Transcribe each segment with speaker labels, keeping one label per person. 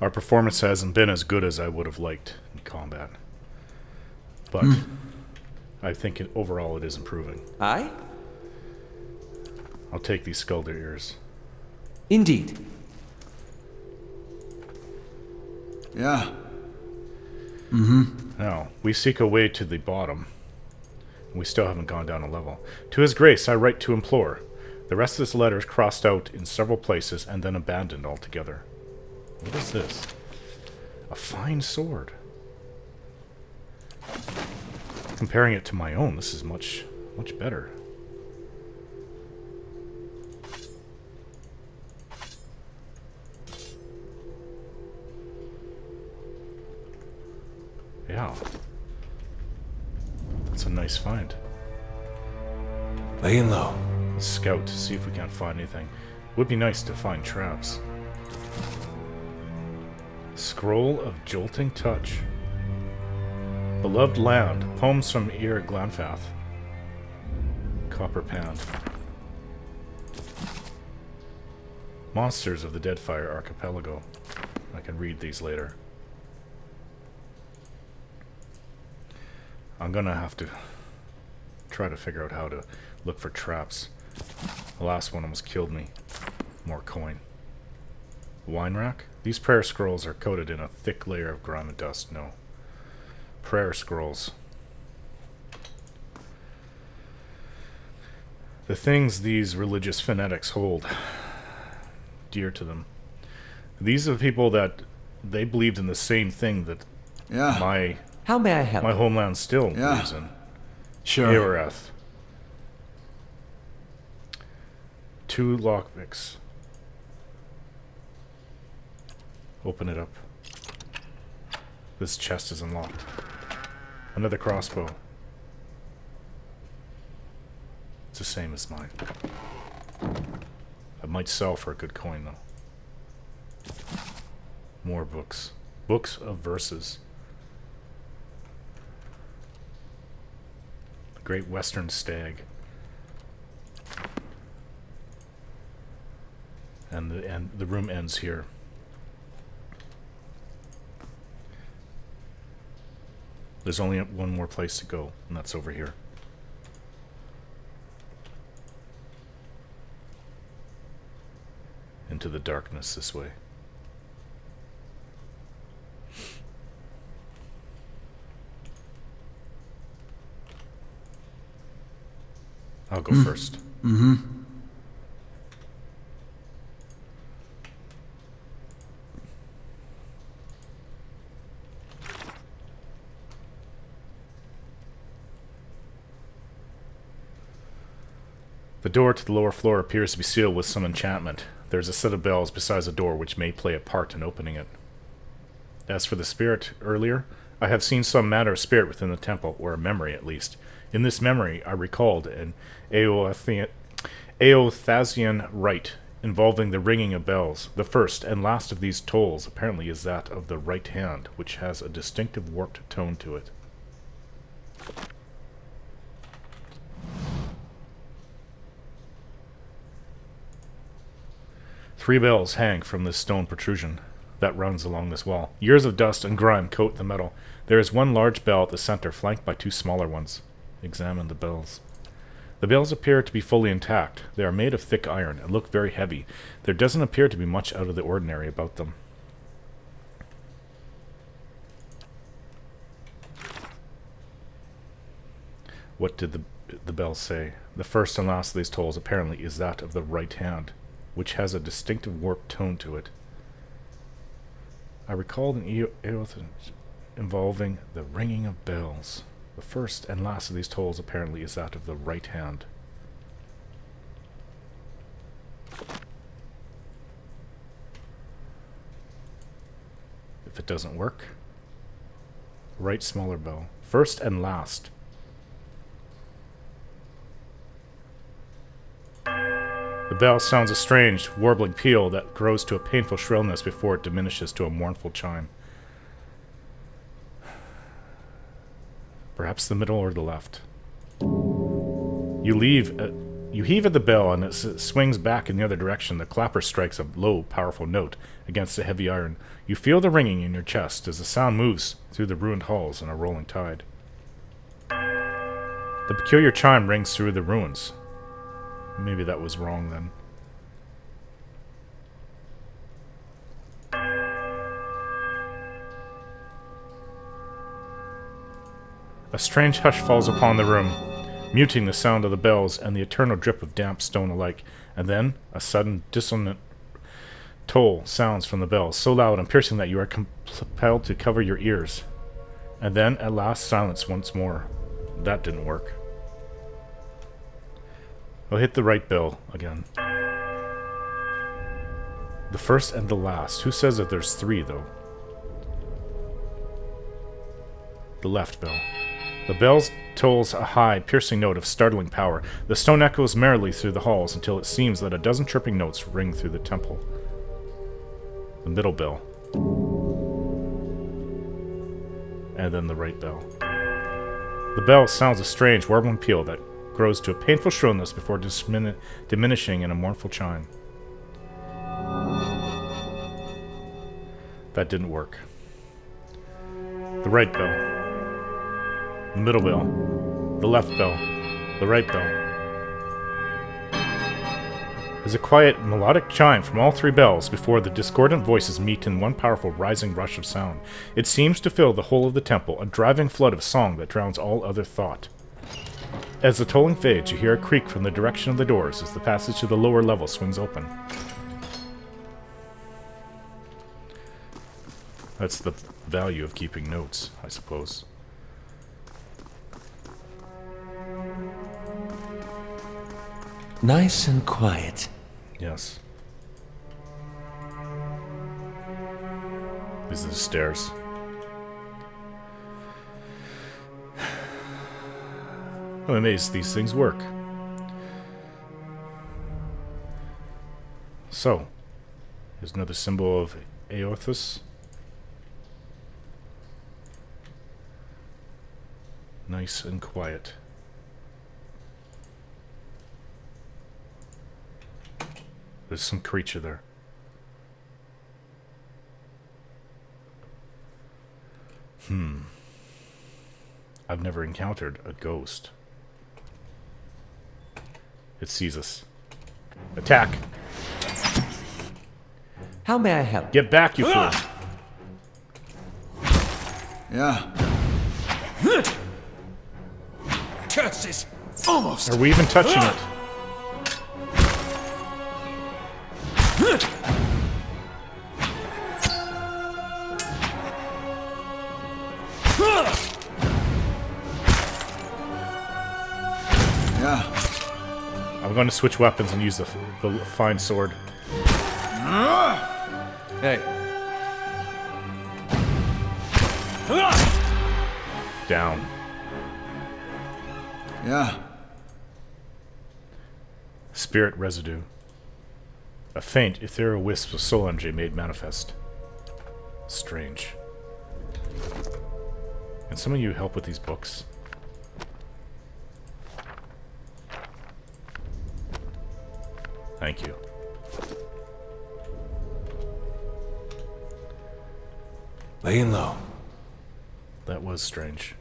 Speaker 1: Our performance hasn't been as good as I would have liked in combat. But I think overall it is improving.
Speaker 2: Aye?
Speaker 1: I'll take these Skulder ears.
Speaker 2: Indeed.
Speaker 3: Yeah.
Speaker 1: Now, we seek a way to the bottom. We still haven't gone down a level. To his grace, I write to implore. The rest of this letter is crossed out in several places and then abandoned altogether. What is this? A fine sword. Comparing it to my own, this is much better. Yeah. That's a nice find.
Speaker 4: Laying low.
Speaker 1: Let's scout to see if we can't find anything. Would be nice to find traps. Scroll of Jolting Touch. Beloved Land. Poems from Ir Glanfath. Copper Pan. Monsters of the Deadfire Archipelago. I can read these later. I'm gonna have to try to figure out how to look for traps. The last one almost killed me. More coin. Wine rack? These prayer scrolls are coated in a thick layer of grime and dust. No. Prayer scrolls. The things these religious fanatics hold dear to them. These are the people that they believed in the same thing that my
Speaker 2: How may I help?
Speaker 1: my homeland still believes in.
Speaker 3: Sure.
Speaker 1: Aoreth. 2 lockpicks. Open it up. This chest is unlocked. Another crossbow. It's the same as mine. I might sell for a good coin, though. More books. Books of verses. The Great Western Stag. And the room ends here. There's only one more place to go, and that's over here. Into the darkness this way. I'll go first. The door to the lower floor appears to be sealed with some enchantment. There's a set of bells besides the door which may play a part in opening it. As for the spirit earlier, I have seen some matter of spirit within the temple, or a memory at least. In this memory, I recalled an Eothasian rite involving the ringing of bells. The first and last of these tolls apparently is that of the right hand, which has a distinctive warped tone to it. Three bells hang from this stone protrusion that runs along this wall. Years of dust and grime coat the metal. There is one large bell at the center, flanked by 2 smaller ones. Examine the bells. The bells appear to be fully intact. They are made of thick iron and look very heavy. There doesn't appear to be much out of the ordinary about them. What did the bells say? The first and last of these tolls apparently is that of the right hand, which has a distinctive warped tone to it. I recalled an Eoth involving the ringing of bells. The first and last of these tolls apparently is that of the right hand. If it doesn't work, right smaller bell. First and last. The bell sounds a strange, warbling peal that grows to a painful shrillness before it diminishes to a mournful chime. Perhaps the middle or the left. You leave You heave at the bell, and as it swings back in the other direction, the clapper strikes a low, powerful note against the heavy iron. You feel the ringing in your chest as the sound moves through the ruined halls in a rolling tide. The peculiar chime rings through the ruins. Maybe that was wrong then. A strange hush falls upon the room, muting the sound of the bells and the eternal drip of damp stone alike, and then a sudden dissonant toll sounds from the bells, so loud and piercing that you are compelled to cover your ears. And then, at last, silence once more. That didn't work. I'll hit the right bell again. The first and the last. Who says that there's three, though? The left bell. The bell tolls a high, piercing note of startling power. The stone echoes merrily through the halls until it seems that a dozen chirping notes ring through the temple. The middle bell. And then the right bell. The bell sounds a strange, warbling peal that grows to a painful shrillness before diminishing in a mournful chime. That didn't work. The right bell. The middle bell, the left bell, the right bell. There's a quiet, melodic chime from all three bells before the discordant voices meet in one powerful rising rush of sound. It seems to fill the whole of the temple, a driving flood of song that drowns all other thought. As the tolling fades, you hear a creak from the direction of the doors as the passage to the lower level swings open. That's the value of keeping notes, I suppose.
Speaker 2: Nice and quiet.
Speaker 1: Yes. These are the stairs. I'm amazed these things work. So, here's another symbol of Aothus. Nice and quiet. There's some creature there. I've never encountered a ghost. It sees us. Attack!
Speaker 2: How may I help?
Speaker 1: Get back, you fool!
Speaker 3: Yeah.
Speaker 4: Curses! Almost!
Speaker 1: Are we even touching it?
Speaker 3: Yeah.
Speaker 1: I'm going to switch weapons and use the fine sword.
Speaker 2: Hey.
Speaker 1: Down.
Speaker 3: Yeah.
Speaker 1: Spirit residue. A faint, ethereal wisp of soul energy made manifest. Strange. Can some of you help with these books? Thank you.
Speaker 4: Laying low.
Speaker 1: That was strange.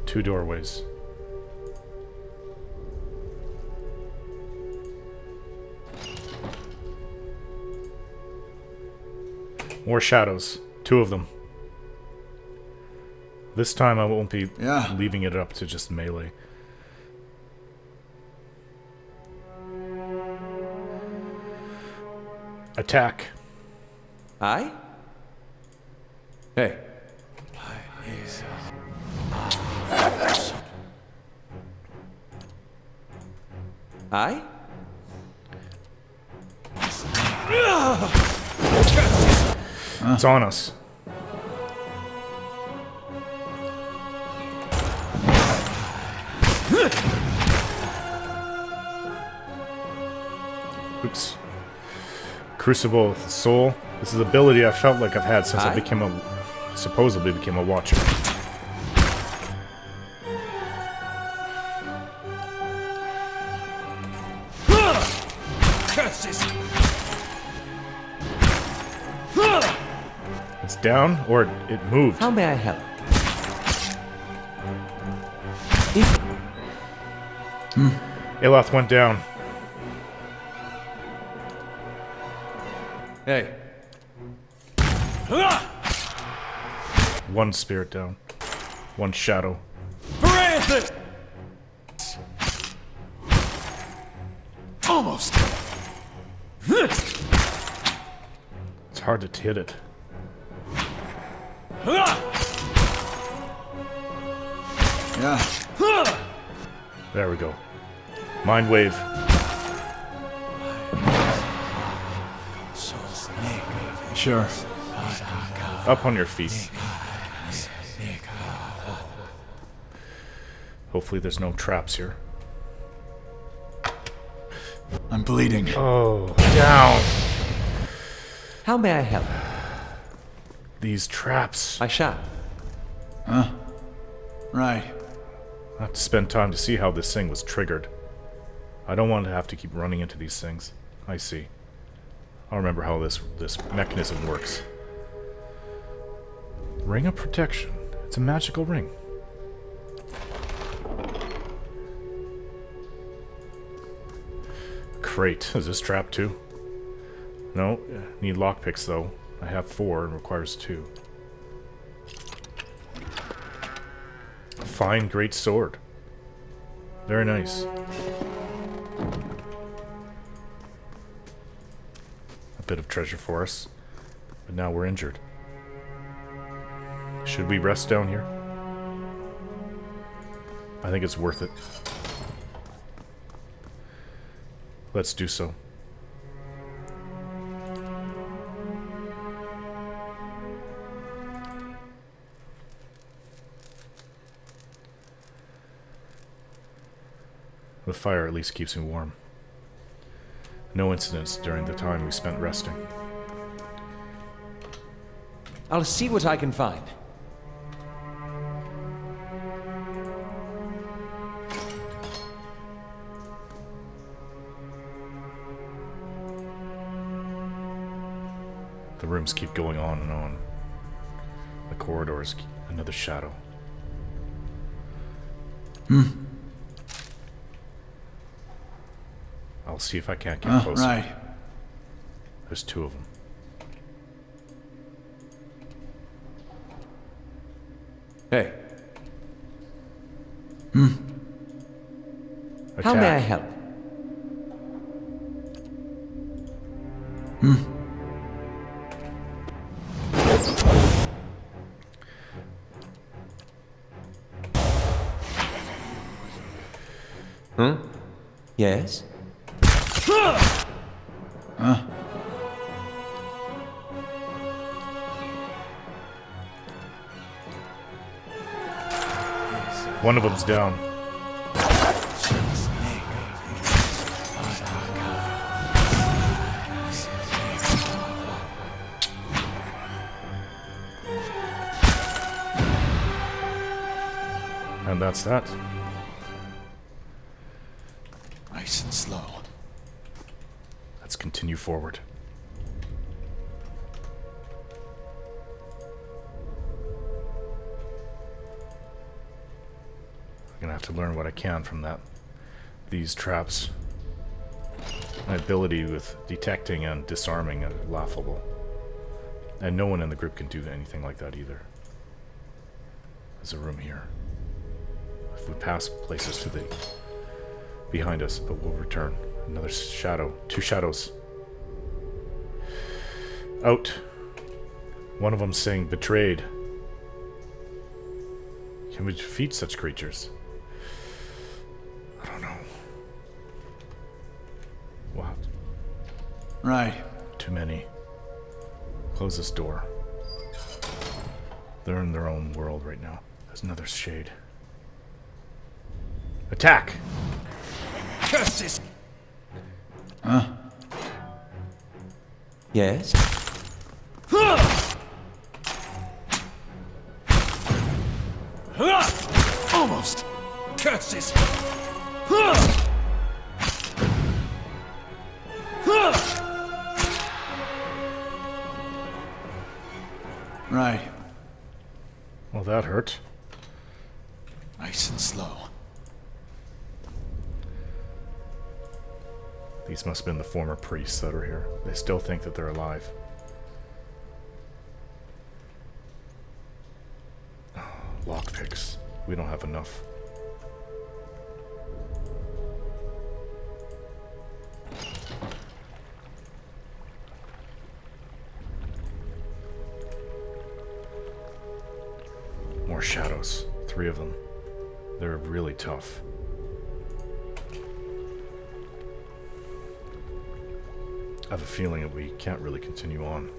Speaker 1: Two doorways. More shadows. Two of them. This time I won't be leaving it up to just melee. Attack.
Speaker 2: Aye? Hey. Aye?
Speaker 1: It's on us. Oops. Crucible of the Soul. This is an ability I felt like I've had since I supposedly became a watcher.
Speaker 4: Curses!
Speaker 1: It's down, or it moved.
Speaker 2: How may I help?
Speaker 1: Aloth went down.
Speaker 4: Hey.
Speaker 1: One spirit down. One shadow.
Speaker 4: For Anthony! Almost.
Speaker 1: It's hard to hit it.
Speaker 3: Yeah.
Speaker 1: There we go. Mind wave.
Speaker 3: Sure.
Speaker 1: Up on your feet. Hopefully there's no traps here.
Speaker 3: I'm bleeding.
Speaker 1: Oh, down.
Speaker 2: How may I help?
Speaker 1: These traps.
Speaker 2: I shall.
Speaker 3: Right.
Speaker 1: I have to spend time to see how this thing was triggered. I don't want to have to keep running into these things. I see. I'll remember how this mechanism works. Ring of protection. It's a magical ring. Crate. Is this trapped too? No. Need lockpicks though. I have 4 and requires 2. Fine great sword. Very nice. A bit of treasure for us. But now we're injured. Should we rest down here? I think it's worth it. Let's do so. The fire at least keeps me warm. No incidents during the time we spent resting.
Speaker 2: I'll see what I can find.
Speaker 1: The rooms keep going on and on. The corridors, another shadow. I'll see if I can't get closer.
Speaker 3: Right.
Speaker 1: There's 2 of them.
Speaker 2: Hey.
Speaker 1: Attack.
Speaker 2: How may I help? Yes?
Speaker 1: One of them's down. And that's that.
Speaker 3: Nice and slow.
Speaker 1: Let's continue forward. I'm gonna have to learn what I can from these traps. My ability with detecting and disarming are laughable. And no one in the group can do anything like that either. There's a room here. If we pass places to the behind us, but we'll return. Another shadow. 2 shadows. Out. One of them saying betrayed. Can we defeat such creatures? I don't know. What?
Speaker 3: Right.
Speaker 1: Too many. Close this door. They're in their own world right now. There's another shade. Attack!
Speaker 4: Curses!
Speaker 2: Yes?
Speaker 4: Almost! Curses!
Speaker 3: Right.
Speaker 1: Well, that hurt.
Speaker 3: Nice and slow.
Speaker 1: These must have been the former priests that are here. They still think that they're alive. Lockpicks. We don't have enough. More shadows. 3 of them. They're really tough. I have a feeling that we can't really continue on.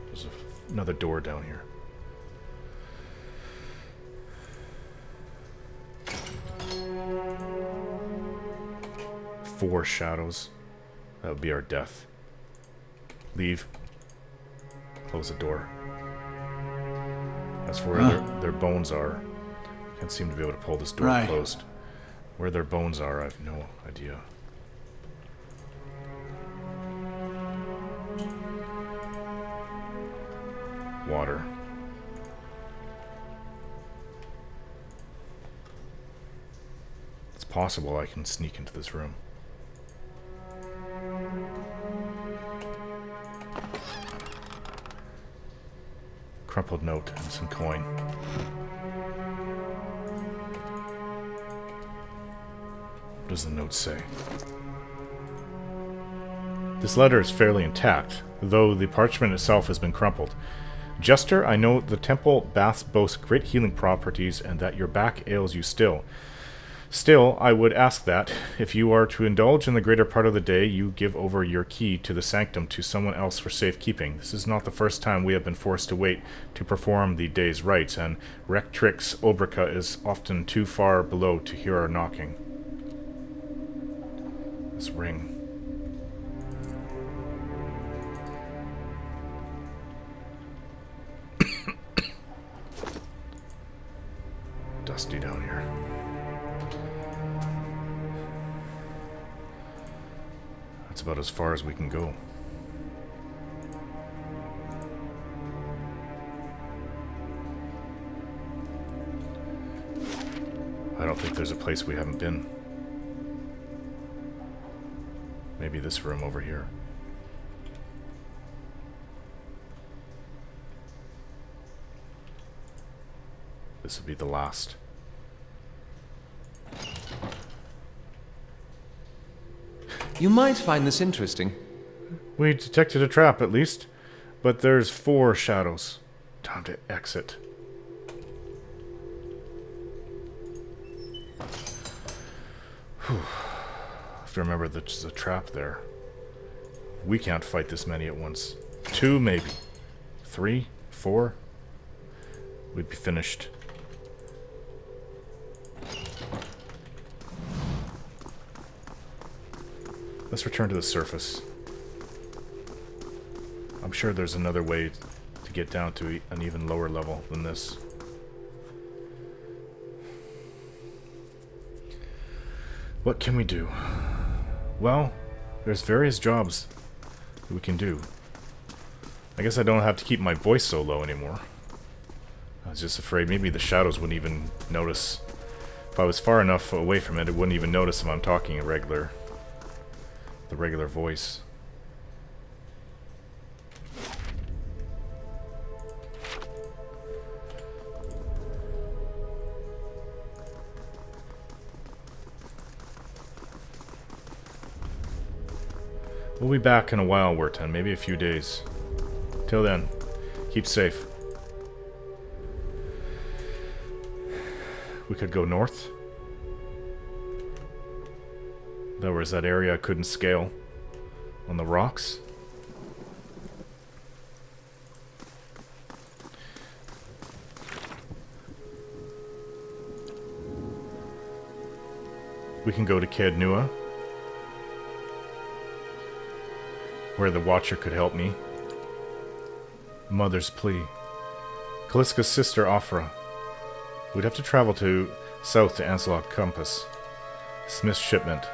Speaker 1: There's another door down here. Four shadows. That would be our death. Leave. Close the door. That's where their bones are. Can't seem to be able to pull this door closed. Where their bones are, I have no idea. Water. It's possible I can sneak into this room. Crumpled note and some coin. What does the note say? This letter is fairly intact, though the parchment itself has been crumpled. Jester, I know the temple baths boast great healing properties and that your back ails you still. Still, I would ask that, if you are to indulge in the greater part of the day, you give over your key to the sanctum to someone else for safekeeping. This is not the first time we have been forced to wait to perform the day's rites, and Rectrix Obrica is often too far below to hear our knocking. This ring. Dusty down here. That's about as far as we can go. I don't think there's a place we haven't been. Maybe this room over here. This would be the last.
Speaker 2: You might find this interesting.
Speaker 1: We detected a trap, at least. But there's 4 shadows. Time to exit. Whew. I have to remember that there's a trap there. We can't fight this many at once. 2, maybe. 3, 4. We'd be finished. Let's return to the surface. I'm sure there's another way to get down to an even lower level than this. What can we do? Well, there's various jobs that we can do. I guess I don't have to keep my voice so low anymore. I was just afraid maybe the shadows wouldn't even notice. If I was far enough away from it, it wouldn't even notice if I'm talking the regular voice. We'll be back in a while, Werton. Maybe a few days. Till then, keep safe. We could go north. There was that area I couldn't scale on the rocks. We can go to Caed Nua, where the Watcher could help me. Mother's plea. Calliska's sister, Afra. We'd have to travel to south to Anselot Compass. Smith's shipment.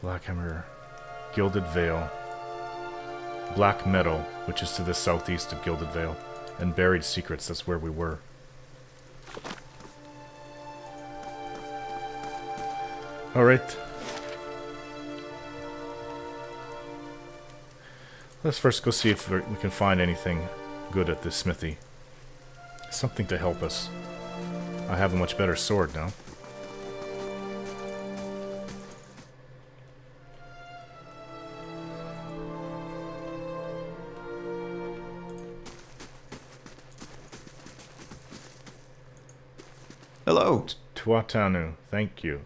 Speaker 1: Blackhammer. Gilded Veil. Black Meadow, which is to the southeast of Gilded Vale. And Buried Secrets, that's where we were. Alright. Let's first go see if we can find anything good at this smithy. Something to help us. I have a much better sword now.
Speaker 2: Hello.
Speaker 1: Tuatanu, thank you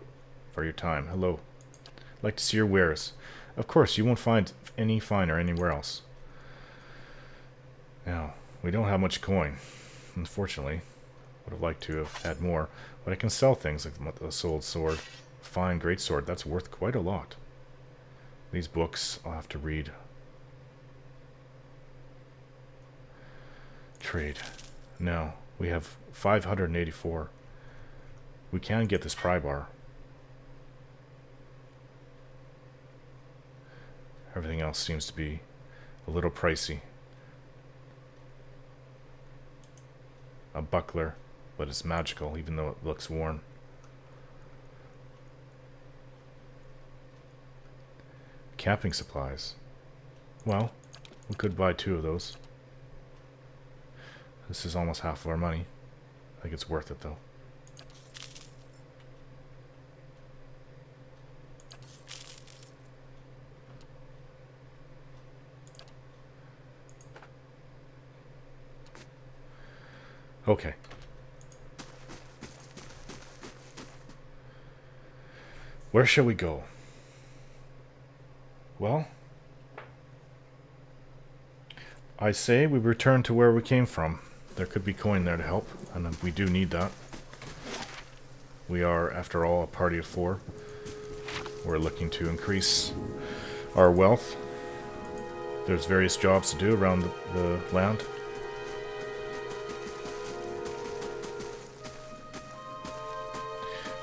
Speaker 1: for your time. Hello. I'd like to see your wares. Of course, you won't find any finer anywhere else. Now, we don't have much coin, unfortunately. Would have liked to have had more, but I can sell things like the sold sword, fine great sword. That's worth quite a lot. These books I'll have to read. Trade. No, we have 584. We can get this pry bar. Everything else seems to be a little pricey. A buckler, but it's magical, even though it looks worn. Camping supplies. Well, we could buy 2 of those. This is almost half of our money. I think it's worth it, though. Okay. Where shall we go? Well, I say we return to where we came from. There could be coin there to help, and we do need that. We are, after all, a party of 4. We're looking to increase our wealth. There's various jobs to do around the land.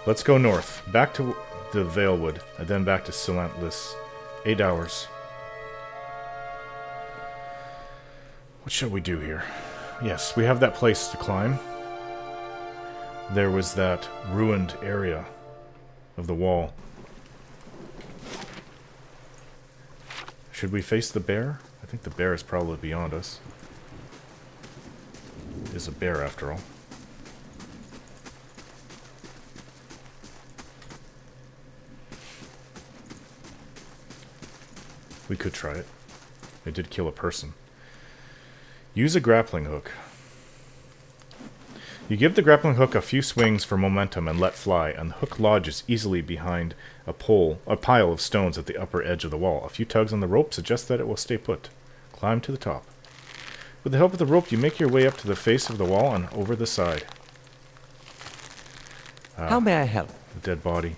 Speaker 1: Let's go north, back to the Valewood, and then back to Silentless. 8 hours. What shall we do here? Yes, we have that place to climb. There was that ruined area of the wall. Should we face the bear? I think the bear is probably beyond us. It is a bear, after all. We could try it. It did kill a person. Use a grappling hook. You give the grappling hook a few swings for momentum and let fly, and the hook lodges easily behind a pile of stones at the upper edge of the wall. A few tugs on the rope suggest that it will stay put. Climb to the top. With the help of the rope, you make your way up to the face of the wall and over the side.
Speaker 2: How may I help?
Speaker 1: A dead body.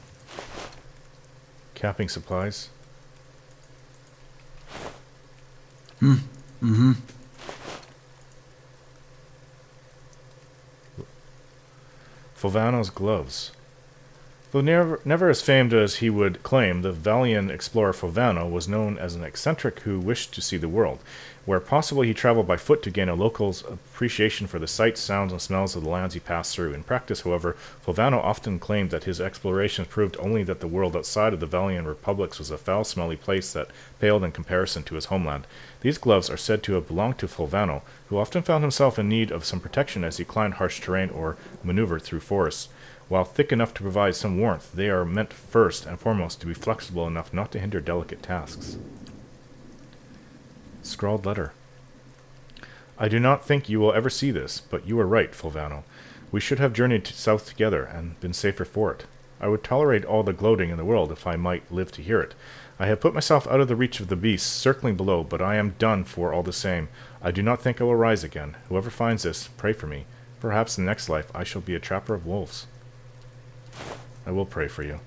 Speaker 1: Camping supplies. Fulvano's gloves. Though never as famed as he would claim, the Valian explorer Fulvano was known as an eccentric who wished to see the world. Where possible, he traveled by foot to gain a local's appreciation for the sights, sounds, and smells of the lands he passed through. In practice, however, Fulvano often claimed that his explorations proved only that the world outside of the Valian republics was a foul, smelly place that paled in comparison to his homeland. These gloves are said to have belonged to Fulvano, who often found himself in need of some protection as he climbed harsh terrain or maneuvered through forests. While thick enough to provide some warmth, they are meant first and foremost to be flexible enough not to hinder delicate tasks. Scrawled letter. I do not think you will ever see this, but you are right, Fulvano. We should have journeyed south together, and been safer for it. I would tolerate all the gloating in the world if I might live to hear it. I have put myself out of the reach of the beasts circling below, but I am done for all the same. I do not think I will rise again. Whoever finds this, pray for me. Perhaps in the next life I shall be a trapper of wolves. I will pray for you.